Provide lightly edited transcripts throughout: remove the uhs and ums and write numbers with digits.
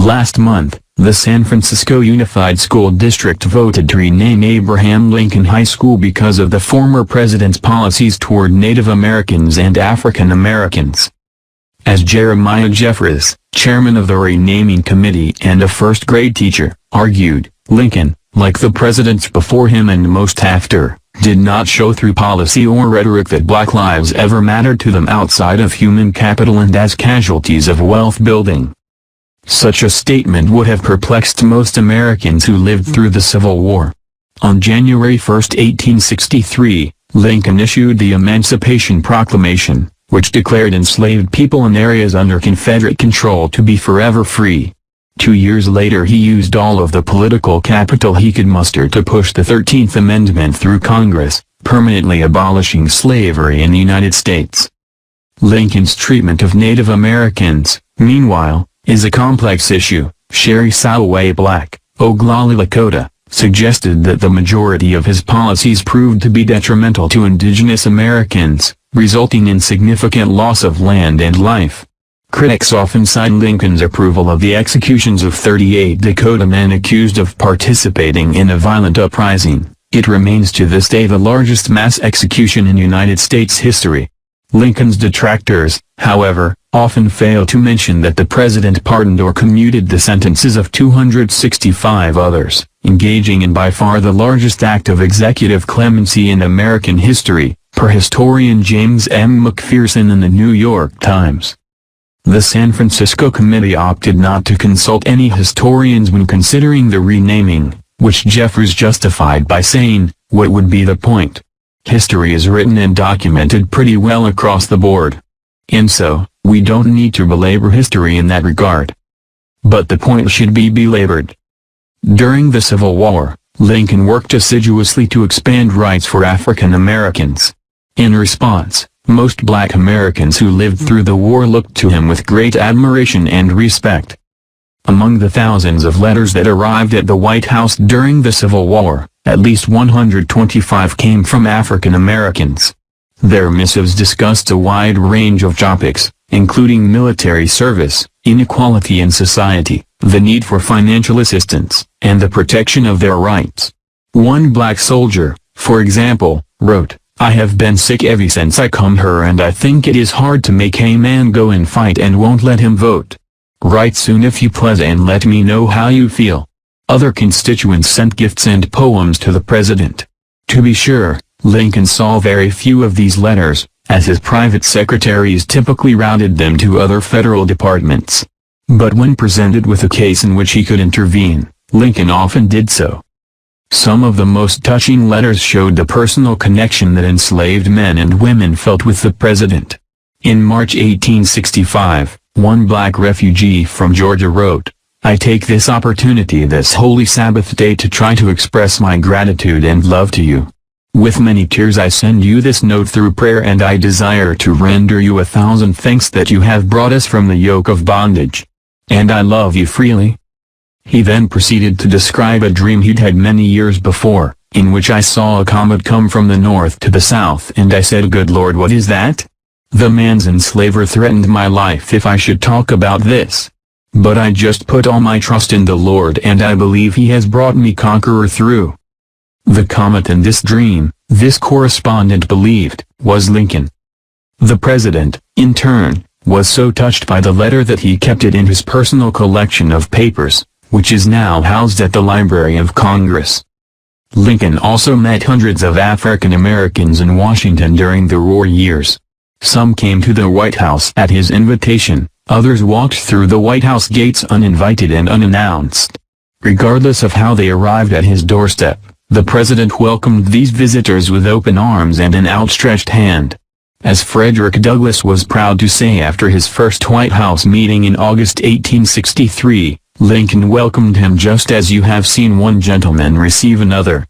Last month, the San Francisco Unified School District voted to rename Abraham Lincoln High School because of the former president's policies toward Native Americans and African Americans. As Jeremiah Jeffries, chairman of the renaming committee and a first-grade teacher, argued, Lincoln, like the presidents before him and most after, did not show through policy or rhetoric that black lives ever mattered to them outside of human capital and as casualties of wealth building. Such a statement would have perplexed most Americans who lived through the Civil War. On January 1, 1863, Lincoln issued the Emancipation Proclamation, which declared enslaved people in areas under Confederate control to be forever free. 2 years later he used all of the political capital he could muster to push the 13th Amendment through Congress, permanently abolishing slavery in the United States. Lincoln's treatment of Native Americans, meanwhile, is a complex issue. Sherry Salway Black, Oglala Lakota, suggested that the majority of his policies proved to be detrimental to indigenous Americans, resulting in significant loss of land and life. Critics often cite Lincoln's approval of the executions of 38 Dakota men accused of participating in a violent uprising. It remains to this day the largest mass execution in United States history. Lincoln's detractors, however, often fail to mention that the president pardoned or commuted the sentences of 265 others, engaging in by far the largest act of executive clemency in American history, per historian James M. McPherson in the New York Times. The San Francisco Committee opted not to consult any historians when considering the renaming, which Jeffries justified by saying, "What would be the point? History is written and documented pretty well across the board. And so, we don't need to belabor history in that regard." But the point should be belabored. During the Civil War, Lincoln worked assiduously to expand rights for African Americans. In response, most black Americans who lived through the war looked to him with great admiration and respect. Among the thousands of letters that arrived at the White House during the Civil War, at least 125 came from African Americans. Their missives discussed a wide range of topics, including military service, inequality in society, the need for financial assistance, and the protection of their rights. One black soldier, for example, wrote, "I have been sick ever since I come here and I think it is hard to make a man go and fight and won't let him vote. Write soon if you please and let me know how you feel." Other constituents sent gifts and poems to the president. To be sure, Lincoln saw very few of these letters, as his private secretaries typically routed them to other federal departments. But when presented with a case in which he could intervene, Lincoln often did so. Some of the most touching letters showed the personal connection that enslaved men and women felt with the president. In March 1865, one black refugee from Georgia wrote, "I take this opportunity this holy Sabbath day to try to express my gratitude and love to you. With many tears I send you this note through prayer and I desire to render you 1,000 thanks that you have brought us from the yoke of bondage. And I love you freely." He then proceeded to describe a dream he'd had many years before, in which I saw a comet come from the north to the south and I said, "Good Lord, what is that? The man's enslaver threatened my life if I should talk about this. But I just put all my trust in the Lord and I believe he has brought me conqueror through." The comet in this dream, this correspondent believed, was Lincoln. The president, in turn, was so touched by the letter that he kept it in his personal collection of papers, which is now housed at the Library of Congress. Lincoln also met hundreds of African Americans in Washington during the war years. Some came to the White House at his invitation, others walked through the White House gates uninvited and unannounced. Regardless of how they arrived at his doorstep, the president welcomed these visitors with open arms and an outstretched hand. As Frederick Douglass was proud to say after his first White House meeting in August 1863, Lincoln welcomed him just as you have seen one gentleman receive another.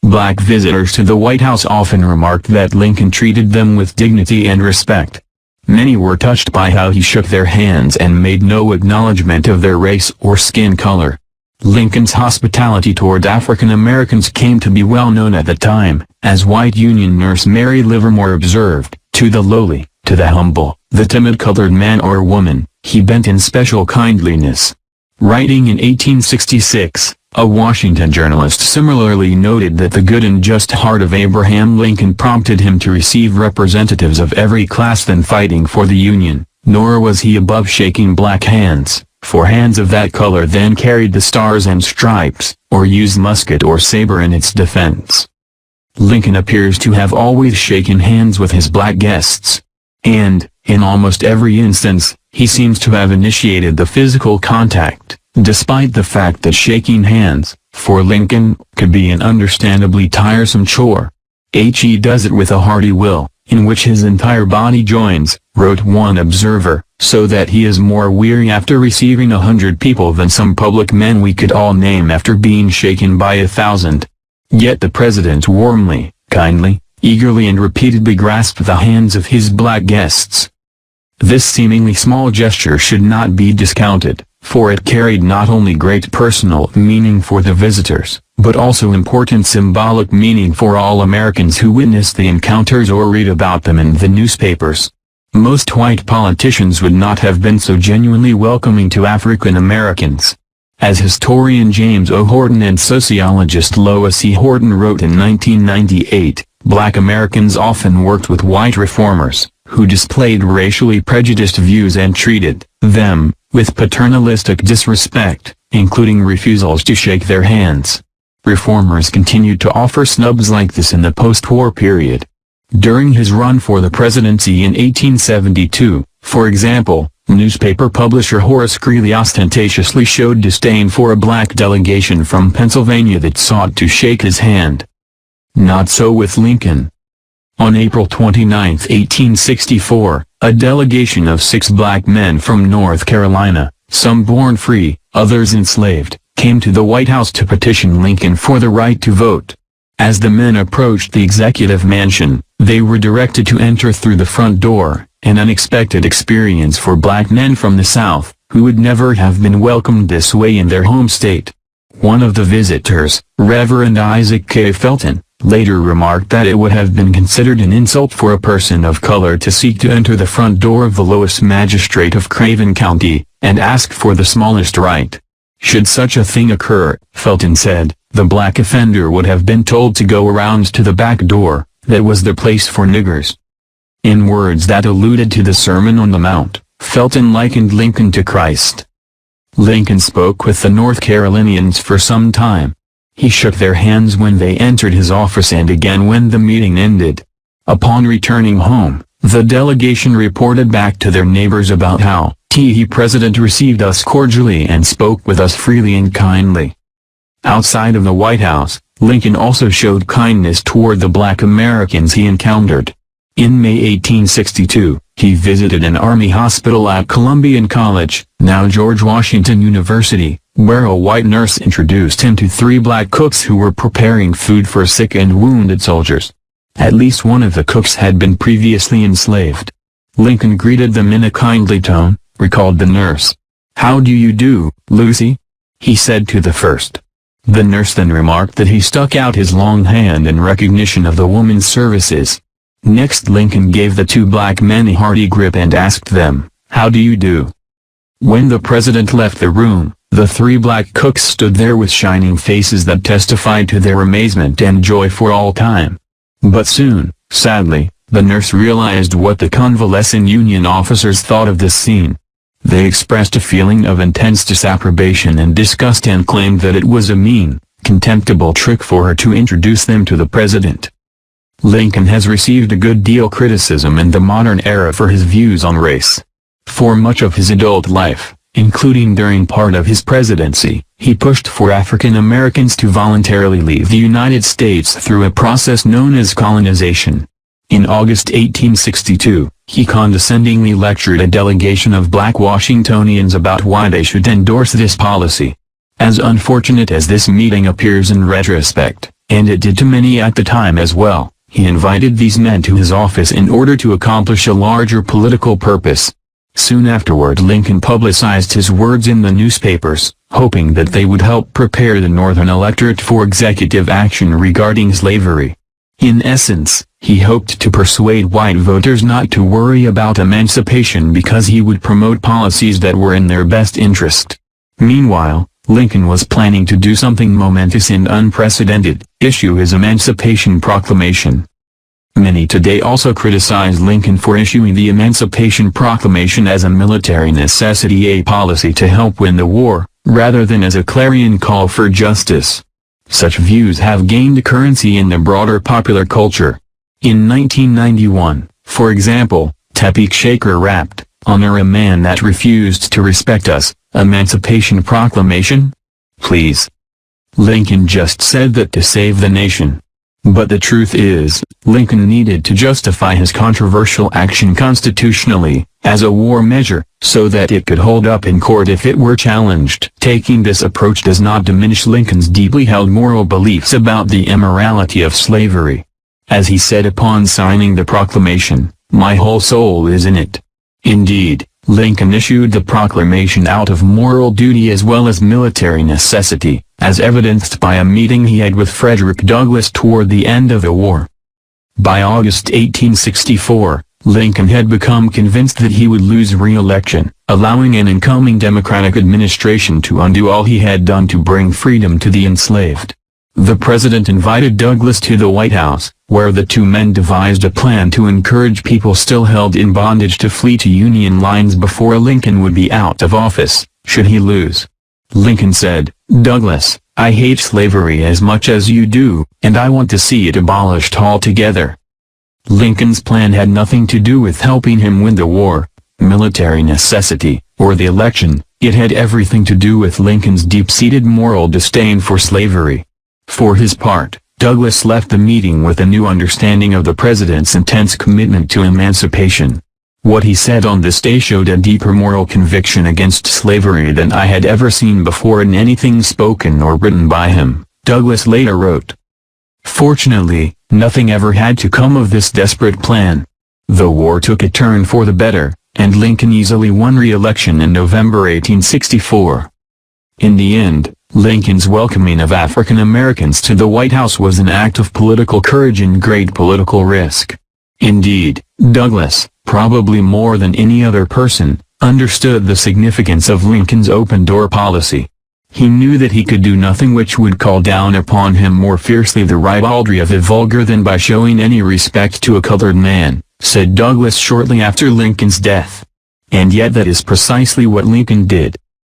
Black visitors to the White House often remarked that Lincoln treated them with dignity and respect. Many were touched by how he shook their hands and made no acknowledgement of their race or skin color. Lincoln's hospitality toward African Americans came to be well known at the time, as white Union nurse Mary Livermore observed, "To the lowly, to the humble, the timid colored man or woman, he bent in special kindliness." Writing in 1866, a Washington journalist similarly noted that the good and just heart of Abraham Lincoln prompted him to receive representatives of every class then fighting for the Union, nor was he above shaking black hands, for hands of that color then carried the stars and stripes, or used musket or saber in its defense. Lincoln appears to have always shaken hands with his black guests. And, in almost every instance, he seems to have initiated the physical contact, despite the fact that shaking hands, for Lincoln, could be an understandably tiresome chore. He does it with a hearty will, in which his entire body joins, wrote one observer, so that he is more weary after receiving 100 people than some public men we could all name after being shaken by 1,000. Yet the president warmly, kindly, eagerly and repeatedly grasped the hands of his black guests. This seemingly small gesture should not be discounted, for it carried not only great personal meaning for the visitors, but also important symbolic meaning for all Americans who witnessed the encounters or read about them in the newspapers. Most white politicians would not have been so genuinely welcoming to African Americans. As historian James O. Horton and sociologist Lois E. Horton wrote in 1998, Black Americans often worked with white reformers, who displayed racially prejudiced views and treated them with paternalistic disrespect, including refusals to shake their hands. Reformers continued to offer snubs like this in the post-war period. During his run for the presidency in 1872, for example, newspaper publisher Horace Greeley ostentatiously showed disdain for a black delegation from Pennsylvania that sought to shake his hand. Not so with Lincoln. On April 29, 1864, a delegation of 6 black men from North Carolina, some born free, others enslaved, came to the White House to petition Lincoln for the right to vote. As the men approached the executive mansion, they were directed to enter through the front door, an unexpected experience for black men from the South, who would never have been welcomed this way in their home state. One of the visitors, Reverend Isaac K. Felton, later remarked that it would have been considered an insult for a person of color to seek to enter the front door of the lowest magistrate of Craven County, and ask for the smallest right. Should such a thing occur, Felton said, the black offender would have been told to go around to the back door, that was the place for niggers. In words that alluded to the Sermon on the Mount, Felton likened Lincoln to Christ. Lincoln spoke with the North Carolinians for some time. He shook their hands when they entered his office and again when the meeting ended. Upon returning home, the delegation reported back to their neighbors about how the President received us cordially and spoke with us freely and kindly. Outside of the White House, Lincoln also showed kindness toward the black Americans he encountered. In May 1862, he visited an army hospital at Columbian College, now George Washington University, where a white nurse introduced him to 3 black cooks who were preparing food for sick and wounded soldiers. At least one of the cooks had been previously enslaved. Lincoln greeted them in a kindly tone, recalled the nurse. "How do you do, Lucy?" he said to the first. The nurse then remarked that he stuck out his long hand in recognition of the woman's services. Next Lincoln gave the 2 black men a hearty grip and asked them, "How do you do?" When the president left the room, the 3 black cooks stood there with shining faces that testified to their amazement and joy for all time. But soon, sadly, the nurse realized what the convalescent Union officers thought of this scene. They expressed a feeling of intense disapprobation and disgust and claimed that it was a mean, contemptible trick for her to introduce them to the president. Lincoln has received a good deal criticism in the modern era for his views on race. For much of his adult life, including during part of his presidency, he pushed for African Americans to voluntarily leave the United States through a process known as colonization. In August 1862, he condescendingly lectured a delegation of black Washingtonians about why they should endorse this policy. As unfortunate as this meeting appears in retrospect, and it did to many at the time as well, he invited these men to his office in order to accomplish a larger political purpose. Soon afterward Lincoln publicized his words in the newspapers, hoping that they would help prepare the Northern electorate for executive action regarding slavery. In essence, he hoped to persuade white voters not to worry about emancipation because he would promote policies that were in their best interest. Meanwhile, Lincoln was planning to do something momentous and unprecedented, issue his Emancipation Proclamation. Many today also criticize Lincoln for issuing the Emancipation Proclamation as a military necessity, a policy to help win the war, rather than as a clarion call for justice. Such views have gained currency in the broader popular culture. In 1991, for example, Tepik Shaker rapped, "Honor a man that refused to respect us, Emancipation Proclamation? Please." Lincoln just said that to save the nation. But the truth is, Lincoln needed to justify his controversial action constitutionally, as a war measure, so that it could hold up in court if it were challenged. Taking this approach does not diminish Lincoln's deeply held moral beliefs about the immorality of slavery. As he said upon signing the proclamation, "My whole soul is in it." Indeed, Lincoln issued the proclamation out of moral duty as well as military necessity, as evidenced by a meeting he had with Frederick Douglass toward the end of the war. By August 1864, Lincoln had become convinced that he would lose re-election, allowing an incoming Democratic administration to undo all he had done to bring freedom to the enslaved. The president invited Douglass to the White House, where the two men devised a plan to encourage people still held in bondage to flee to Union lines before Lincoln would be out of office, should he lose. Lincoln said, "Douglass, I hate slavery as much as you do, and I want to see it abolished altogether." Lincoln's plan had nothing to do with helping him win the war, military necessity, or the election. It had everything to do with Lincoln's deep-seated moral disdain for slavery. For his part, Douglass left the meeting with a new understanding of the president's intense commitment to emancipation. What he said on this day showed a deeper moral conviction against slavery than I had ever seen before in anything spoken or written by him, Douglass later wrote. Fortunately, nothing ever had to come of this desperate plan. The war took a turn for the better, and Lincoln easily won re-election in November 1864. In the end, Lincoln's welcoming of African Americans to the White House was an act of political courage and great political risk. Indeed, Douglass, probably more than any other person, understood the significance of Lincoln's open-door policy. He knew that he could do nothing which would call down upon him more fiercely the ribaldry of the vulgar than by showing any respect to a colored man, said Douglass shortly after Lincoln's death. And yet that is precisely what Lincoln did.